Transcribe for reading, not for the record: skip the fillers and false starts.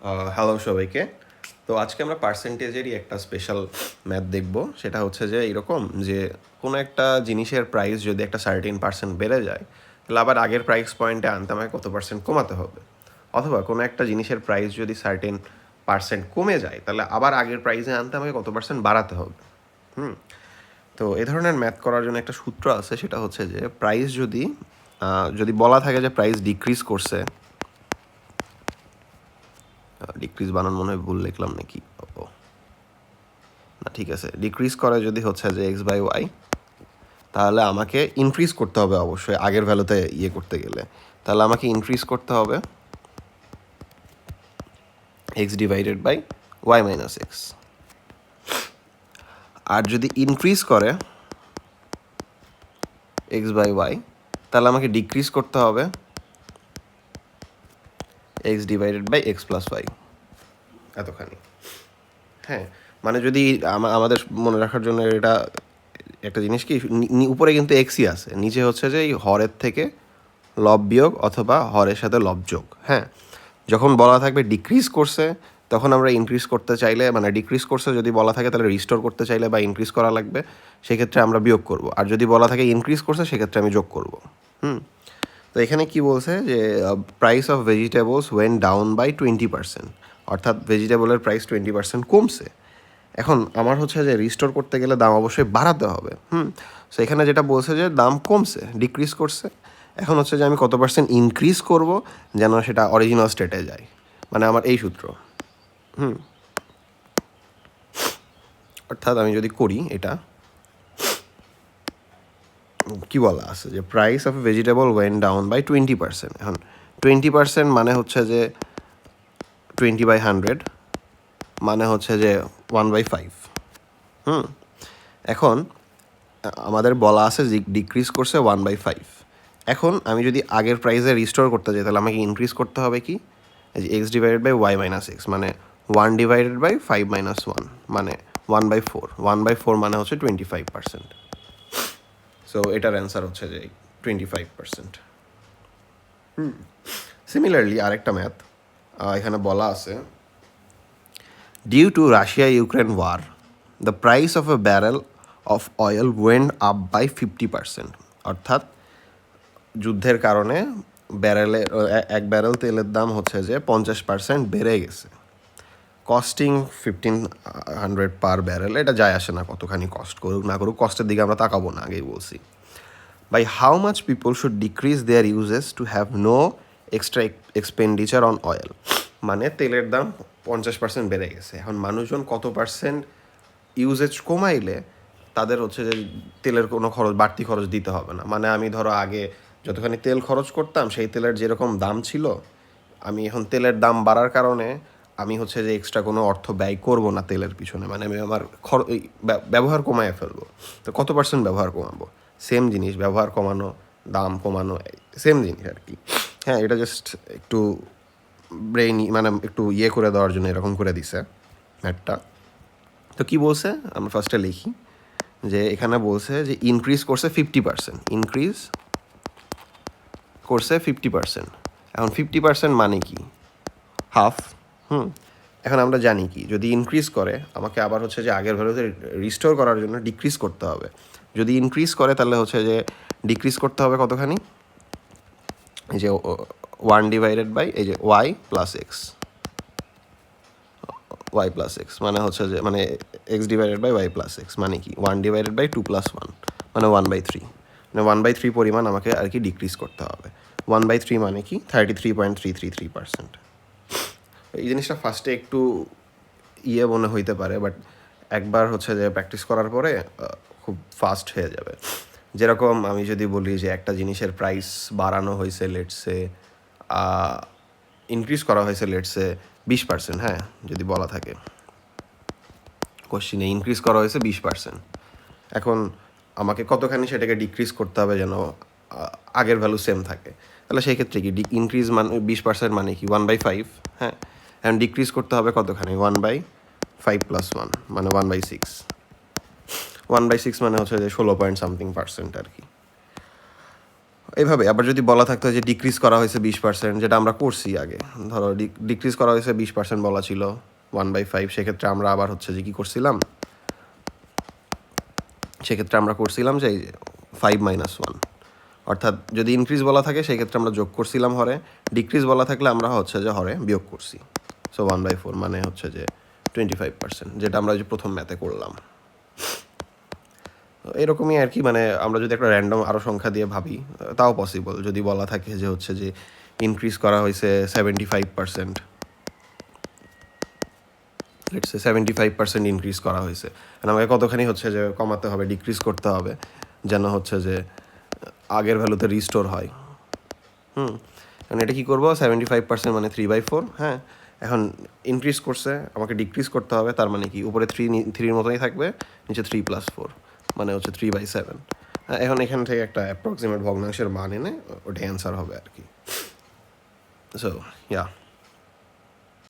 Hello সবাইকে। তো আজকে আমরা পার্সেন্টেজেরই একটা স্পেশাল ম্যাথ দেখব। সেটা হচ্ছে যে এরকম যে কোনো একটা জিনিসের প্রাইস যদি একটা সার্টেন পার্সেন্ট বেড়ে যায়, তাহলে আবার আগের প্রাইস পয়েন্টে আনতে আমাকে কত পার্সেন্ট কমাতে হবে। অথবা কোনো একটা জিনিসের প্রাইস যদি সার্টেন পার্সেন্ট কমে যায়, তাহলে আবার আগের প্রাইসে আনতে আমাকে কত পার্সেন্ট বাড়াতে হবে। তো এ ধরনের ম্যাথ করার জন্য একটা সূত্র আছে, সেটা হচ্ছে যে প্রাইস যদি বলা থাকে যে প্রাইস ডিক্রিজ করছে, ডিক্রিজ বানান মনে হয় ভুল লিখলাম নাকি, ও না ঠিক আছে, ডিক্রিজ করে যদি হচ্ছে যে এক্স বাই ওয়াই, তাহলে আমাকে ইনক্রিজ করতে হবে অবশ্যই আগের ভ্যালুতে করতে গেলে। তাহলে আমাকে ইনক্রিজ করতে হবে x divided by Y minus X. আর যদি ইনক্রিজ করে এক্স বাই ওয়াই, তাহলে আমাকে ডিক্রিজ করতে হবে x divided by x plus y, এতখানি। হ্যাঁ, মানে যদি আমাদের মনে রাখার জন্য এটা একটা জিনিস কি, উপরে কিন্তু এক্সই আছে, নিচে হচ্ছে যে এই হরের থেকে লব বিয়োগ অথবা হরের সাথে লব যোগ। হ্যাঁ, যখন বলা থাকবে ডিক্রিজ করছে, তখন আমরা ইনক্রিজ করতে চাইলে, মানে ডিক্রিজ করছে যদি বলা থাকে তাহলে রিস্টোর করতে চাইলে বা ইনক্রিজ করা লাগবে, সেক্ষেত্রে আমরা বিয়োগ করব। আর যদি বলা থাকে ইনক্রিজ করছে, সেক্ষেত্রে আমি যোগ করব। তো এখানে কি বলছে যে price of vegetables went down by 20%, অর্থাৎ ভেজিটেবলের প্রাইস 20% কমছে। এখন আমার হচ্ছে যে রিস্টোর করতে গেলে দাম অবশ্যই বাড়াতে হবে। সো এখানে যেটা বলছে যে দাম কমছে, ডিক্রিজ করছে। এখন হচ্ছে যে আমি কত পার্সেন্ট ইনক্রিজ করব যেন সেটা অরিজিনাল স্টেটে যায়, মানে আমার এই সূত্র। অর্থাৎ আমি যদি করি এটা, কি বলা আছে যে price of vegetable went down by 20%। এখন 20% মানে হচ্ছে যে 20/100, মানে হচ্ছে যে 1/5। এখন আমাদের বলা আছে যে ডিক্রিজ করছে 1/5। এখন আমি যদি আগের প্রাইসে রিস্টোর করতে চাই, তাহলে আমাকে ইনক্রিজ করতে হবে কি, যে x divided by Y minus x, মানে 1/5 - 1, মানে 1/4। 1/4 মানে হচ্ছে 25%। সো এটার অ্যান্সার হচ্ছে যে 25%। সিমিলারলি আরেকটা ম্যাথ এখানে বলা আছে, due to Russia Ukraine war, the price of a barrel of oil went up by 50%। অর্থাৎ যুদ্ধের কারণে এক ব্যারেল তেলের দাম হচ্ছে যে 50% বেড়ে গেছে, কস্টিং 1500 পার ব্যারেল। এটা যায় আসে না কতখানি কস্ট করুক না করুক, কস্টের দিকে আমরা তাকাবো না, আগেই বলছি। By how much people should decrease their usages to have no extra expenditure on oil, মানে তেলের দাম 50% বেড়ে গেছে। এখন মানুষজন কত পার্সেন্ট ইউজেজ কমাইলে তাদের হচ্ছে যে তেলের কোনো বাড়তি খরচ দিতে হবে না। মানে আমি ধরো আগে যতখানি তেল খরচ করতাম, সেই তেলের যেরকম দাম ছিল, আমি এখন তেলের দাম বাড়ার কারণে আমি হচ্ছে যে এক্সট্রা কোনো অর্থ ব্যয় করব না তেলের পিছনে, মানে আমি আমার ব্যবহার কমায় ফেলবো। তো কত পার্সেন্ট ব্যবহার কমাবো? সেম জিনিস, ব্যবহার কমানো, দাম কমানো, সেম জিনিস আর কি। হ্যাঁ, এটা জাস্ট একটু ব্রেইন, মানে একটু করে দেওয়ার জন্য এরকম করে দিছে ম্যাথটা। তো কী বলছে, আমরা ফার্স্টে লিখি যে এখানে বলছে যে ইনক্রিজ করছে 50%, ইনক্রিজ করছে 50%। এখন 50% মানে কি, হাফ। এখন আমরা জানি কি, যদি ইনক্রিজ করে আমাকে আবার হচ্ছে যে আগের ভ্যালুতে রিস্টোর করার জন্য ডিক্রিজ করতে হবে। যদি ইনক্রিজ করে তাহলে হচ্ছে যে ডিক্রিজ করতে হবে কতখানি, এই যে 1 ডিভাইডেড বাই এই যে y plus x, y plus x মানে হচ্ছে যে মানে x divided by y plus x মানে কি 1 ডিভাইডেড বাই 2 + 1, মানে 1/3। মানে 1/3 পরিমাণ আমাকে আর কি ডিক্রিজ করতে হবে। 1/3 মানে কি 33.333%। এই জিনিসটা ফার্স্টে একটু মনে হইতে পারে, বাট একবার হচ্ছে যে প্র্যাকটিস করার পরে খুব ফাস্ট হয়ে যাবে। যেরকম আমি যদি বলি যে একটা জিনিসের প্রাইস বাড়ানো হয়েছে, লেটসে ইনক্রিজ করা হয়েছে লেটসে 20%। হ্যাঁ, যদি বলা থাকে কোশ্চিনে ইনক্রিজ করা হয়েছে 20%, এখন আমাকে কতখানি সেটাকে ডিক্রিজ করতে হবে যেন আগের ভ্যালু সেম থাকে। তাহলে সেই ক্ষেত্রে কি ইনক্রিজ মানে 20% মানে কি 1/5। হ্যাঁ, এখন ডিক্রিজ করতে হবে কতখানি 1/5 + 1, মানে 1/6। 1/6 মানে হচ্ছে যে 16 পয়েন্ট সামথিং % আর কি। এইভাবে আবার যদি বলা থাকতো যে ডিক্রিজ করা হয়েছে 20%, যেটা আমরা করছি আগে, ধরো ডিক্রিজ করা হয়েছে 20% বলা ছিল 1/5, সেক্ষেত্রে আমরা আবার হচ্ছে যে কী করছিলাম, সেক্ষেত্রে আমরা করছিলাম যে 5 - 1, অর্থাৎ যদি ইনক্রিজ বলা থাকে সেক্ষেত্রে আমরা যোগ করছিলাম হরে, ডিক্রিজ বলা থাকলে আমরা হচ্ছে যে হরে বিয়োগ করছি। সো 1/4 মানে হচ্ছে যে 25%, যেটা আমরা যে প্রথম ম্যাথে করলাম। এরকমই আর কি, মানে আমরা যদি একটা র্যান্ডম আরও সংখ্যা দিয়ে ভাবি তাও পসিবল, যদি বলা থাকে যে হচ্ছে যে ইনক্রিজ করা হয়েছে 75%, লেটস সে 75% ইনক্রিজ করা হয়েছে, আমাকে কতখানি হচ্ছে যে কমাতে হবে, ডিক্রিজ করতে হবে, যেন হচ্ছে যে আগের ভ্যালুতে রিস্টোর হয়। এখন এটা কী করবো, 75% মানে 3/4, হ্যাঁ। এখন ইনক্রিজ করছে, আমাকে ডিক্রিজ করতে হবে, তার মানে কি উপরে 3 মতোই থাকবে, নিচে 3+4 মানে হচ্ছে 3/7। এখন এখান থেকে একটা অ্যাপ্রক্সিমেট ভগ্নাংশের মান এনে ওটা অ্যান্সার হবে আর কি। So yeah.